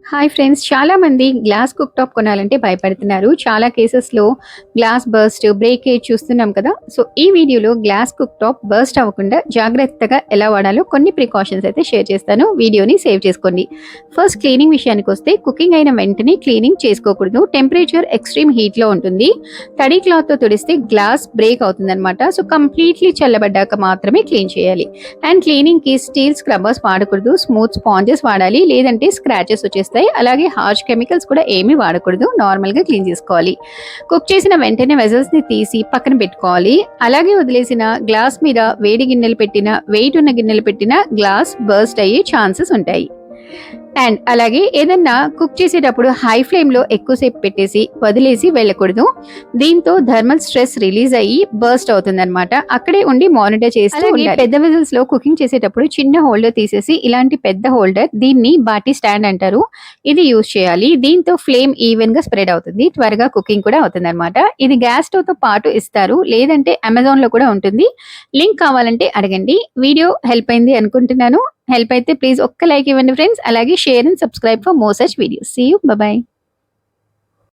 Hi friends, చాలా మంది glass cook top కొనాలంటే భయపడుతున్నారు. చాలా కేసెస్‌లో గ్లాస్ బర్స్ట్, బ్రేకేజ్ చూస్తున్నాం కదా! సో, ఈ వీడియోలో గ్లాస్ కుక్ టాప్ బర్స్ట్ అవ్వకుండా జాగ్రత్తగా ఎలా వాడాలో కొన్ని ప్రికాషన్స్ అయితే షేర్ చేస్తాను. వీడియోని సేవ్ చేసుకోండి. ఫస్ట్ క్లీనింగ్ విషయానికొస్తే కుకింగ్ అయిన వెంటనే క్లీనింగ్ చేసుకోకూడదు. టెంపరేచర్ ఎక్స్‌ట్రీమ్ హీట్‌లో ఉంటుంది. తడి క్లాత్‌తో తుడిస్తే గ్లాస్ బ్రేక్ అవుతుందనమాట. సో, కంప్లీట్‌లీ చల్లబడ్డాక మాత్రమే క్లీన్ చేయాలి. అండ్ క్లీనింగ్‌కి స్టీల్ స్క్రబ్బర్స్ వాడకూడదు. స్మూత్ స్పాంజెస్ వాడాలి. లేదంటే స్క్రాచెస్ వచ్చేస్తాయి. అలాగే హార్ష్ కెమికల్స్ కూడా ఏమీ వాడకూడదు. నార్మల్‌గా క్లీన్ చేసుకోవాలి. కుక్ చేసిన వెంటనే వెజల్స్‌ని తీసి పక్కన పెట్టుకోవాలి. అలాగే వదిలేసిన గ్లాస్ మీద వేడి గిన్నెలు పెట్టిన, వెయిట్ ఉన్న గిన్నెలు పెట్టిన గ్లాస్ బర్స్ట్ అయ్యే ఛాన్సెస్ ఉంటాయి. అండ్ అలాగే ఏదన్నా కుక్ చేసేటప్పుడు హై ఫ్లేమ్‌లో ఎక్కువసేపు పెట్టేసి వదిలేసి వెళ్ళకూడదు. దీంతో థర్మల్ స్ట్రెస్ రిలీజ్ అయ్యి బర్స్ట్ అవుతుందన్నమాట. అక్కడే ఉండి మానిటర్ చేస్తూ ఉండాలి. పెద్ద వెజల్స్‌లో కుకింగ్ చేసేటప్పుడు చిన్న హోల్డర్ తీసేసి ఇలాంటి పెద్ద హోల్డర్, దీన్ని బాటీ స్టాండ్ అంటారు. ఇది యూజ్ చేయాలి. దీంతో ఫ్లేమ్ ఈవెన్‌గా స్ప్రెడ్ అవుతుంది. త్వరగా కుకింగ్ కూడా అవుతుందన్నమాట. ఇది గ్యాస్ స్టవ్‌తో పాటు ఇస్తారు. లేదంటే అమెజాన్‌లో కూడా ఉంటుంది. లింక్ కావాలంటే అడగండి. వీడియో హెల్ప్ అయింది అనుకుంటున్నాను. హెల్ప్ అయితే ప్లీజ్ ఒక్క లైక్ ఇవ్వండి ఫ్రెండ్స్. అలాగే share and subscribe for more such videos. See you. Bye by.